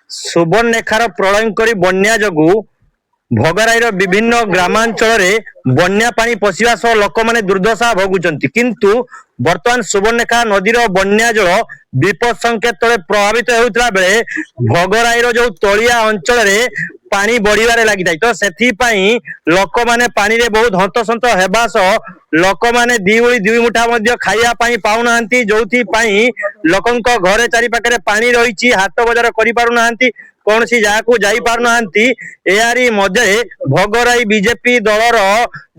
सुवर्णरेखार प्रलयंकरी बन्या जोगु भोगराईर विभिन्न ग्रामांचल बन्या पानी पशिवा सह लोक मैंने दुर्दशा भोगुंट किंतु वर्तमान सुवर्णरेखा नदीर बन्या जल विपद संकेत तले प्रभावित होता बेले भोगराईर जो तलिया अंचल पानी बढ़िबारे लगी तो से लोक मैंने पानी रे बहुत हंतसंत हेबा सह लोक मैंने दुई मुठा खाइया पाऊना जो लोकंक घरे चारि पाखरे पानी रही हाथ बजार करि पारु नाहंती कौन सी जगह को जाई पारु नाहंती एयारी मध्य भोगराई बीजेपी दलर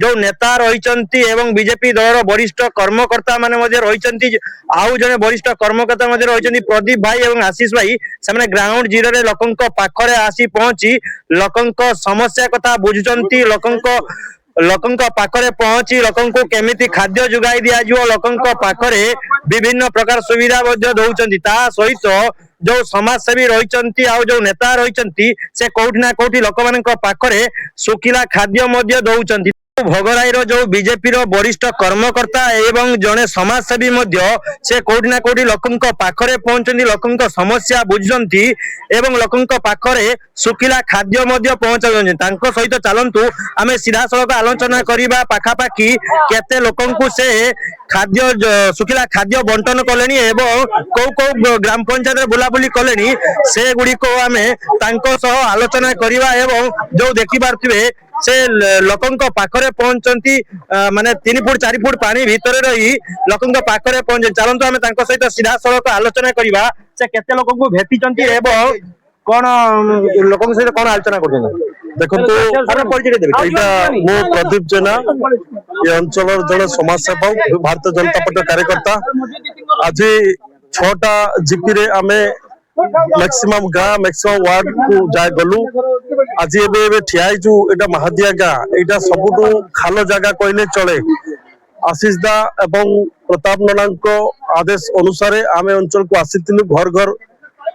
जो नेता रही एवं बीजेपी दलर वरिष्ठ कर्मकर्ता माने मध्य रही आउ जने वरिष्ठ कर्मकर्ता मध्य रही प्रदीप भाई एवं आशीष भाई से ग्राउंड जीरो रे लोकंक पाखरे आसी पहुंची लोकंक समस्या कथा बुझुचंती लोकंक पाखरे पहुंची लोकंक केमिति खाद्य जुगाई दिया जिवो लोकंक पाखरे विभिन्न प्रकार सुविधा मध्य दउचंती ता सहित जो समाजसेवी रही आउ जो नेता रही से कोठी ना कोठी लोक मानक पाखरे सुखिला खाद्य मध्य दउचंती भोगराईर जो बीजेपी वरिष्ठ कर्मकर्ता एवं जड़े समाजसेवी से कोठी ना कोठी लोकंक पाखरे पहुंचती लोकंक समस्या बुझुचंती एवं लोकंक पाखरे सुखिला खाद्य मध्य पहुंचाउचंती तांको सहित चलंतु आमे सीधा सड़क आलोचना करिबा पाखापाखी केते लोकंकु से खाद्य सुखिला खाद्य बंटन कलेनी एवं कौ ग्राम पंचायत बुलाबुली कलेनी से गुडी को आमे तांको सह आलोचना करिबा एवं जो देखि पारथिबे से लोकंक पाखरे पहुंचती माने 3 फुट 4 फुट पानी भीतर रही लोकंक पाखरे पहुंच चलंतु आमे तांको सहित सीधा सड़क आलोचना करिबा से केते लोकंकु भेटिचंती एवं कोन लोकंक सहित कोन आलोचना करछन देखंतु एटा मो प्रदीप जेना ये अंचल जड़े समाज सेवक भारतीय जनता पार्टी कार्यकर्ता आज 6टा जीपी रे आमे मैक्सिमम गाँ मैक्सिमम वार्ड को जाए गलु आज एबे ठिया एटा महादिया गाँ एटा सबुठु खाल जगह कहले चले आशीष दा एवं प्रताप नना आदेश अनुसार आमे अंचल को आसीथिलु घर घर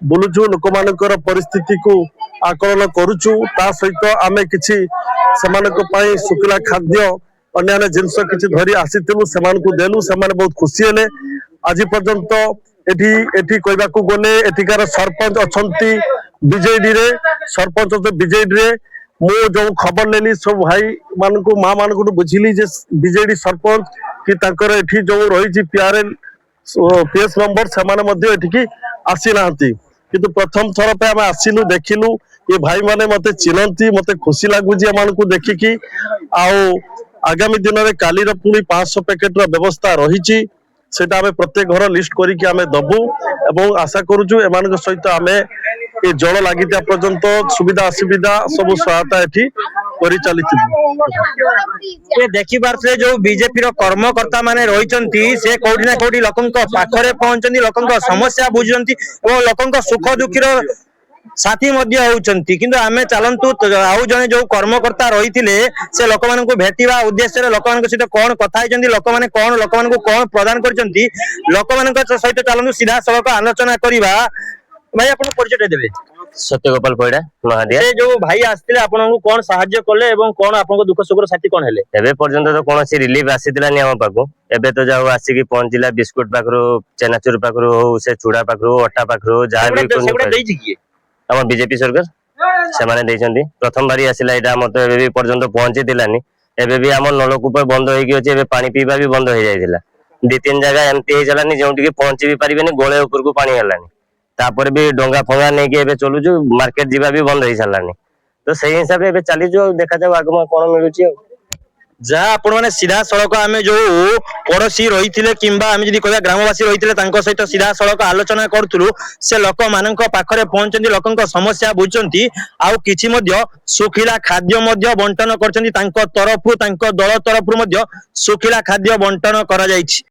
बुलुचु लोक मानकर परिस्थिति को आकलन करुचु ता सहित आमे किछि सेमानक पई सुखिला खाद्य अन्य जिनस किछि धरी आसीथिलु सेमान को देलु सेमान बहुत खुशी हेले आज पर्यंत एठी कहबा को गले एठिकार सरपंच अछंती बीजेडी रे सरपंच बीजेडी रे मो जो खबर लेली सब भाई मान को मां मान को बुझिली जे बीजेडी सरपंच कि तांकर एठी जो रही पीआरएल पीएस नंबर से माने मध्ये एठिकी आसी नांती किंतु प्रथम थर पे हम आसिलु देखिलु ये भाई माने मते चिनंती मते खुशी लागु जे मान को देखिकी आउ आगामी दिन रे काली र पुनी 500 पैकेट र व्यवस्था रहिची सेटा हमें प्रत्येक घर लिस्ट करिके हमें दबु एवं आशा करूछु एमान सहित हमें ये जल लगी पर्यंत सुविधा असुविधा सब सहायता एठी करि चली देखि पारथले जो बीजेपी रो कर्मकर्ता माने रहिचंती से कोठी ना कोठी लोकंक पाखरे पहुंचंती लोकंक समस्या बुझुचंती एवं लोकंक सुख दुखी रो साथी मध्य होउचंती किंतु आमे चलंतु आउ जने जो कर्मकर्ता रहिथिले से लोक मानकु भेटिबा उद्देश्य रे लोक मानक सहित कोन कथा हिचंती लोक माने कोन लोक मानकु कोन प्रदान करचंती लोक मानक सहित चलंतु सीधा सड़क आलोचना करिबा भाई अपन परिचय देबे सत्यगोपाल पैडा महादिया से जो भाई आस्थिले आपनकु कोन सहाय्य करले एवं कोन आपनको दुख सुखर साथी कोन हेले एबे पर्यंत तो कोनसी रिलीफ आसीतिला नि हम पाको एबे तो जाऊ आसी की पहुंचिला बिस्कुट पाखरो चेनाचूर पाखरो हो से चूड़ा पाखरो अट्टा पाखरो जहा भी कोन सेगुडा देई छी हम बीजेपी सरकार से माने देइछंती प्रथम बारी आसिला एटा मते एबे भी पर्यंत पहुंची दिलानी एबे भी हम नलकूप बंद होई गयो एबे पानी पीबा भी बंद हो जाइतिला 2-3 जगह एमती हे जलानी जोंटी के पहुंची भी परिबेनी गोळे ऊपर को पानी हलानी तापर भी डोंगा फोंगा नै के एबे चलु जो मार्केट जीवा भी बंद होई सलानी तो सही हिसाब रे एबे चली जो देखा जाऊ आगमा कोन मिलुची जहाँ आपण माने सीधा सड़क आमे जो पड़ोसी रही किंबा आमे जदि कहबा ग्रामवासी रही तांको सहित सीधा सड़क आलोचना करथुलु से लोक मानक पाखरे पहुंचंती लोकंक समस्या बुझचंती आउ किछि मध्य सुखिला खाद्य मध्य बंटन करचंती तांको तरफु तांको दल तरफु मध्य सुखिला खाद्य बंटन करा जायछि।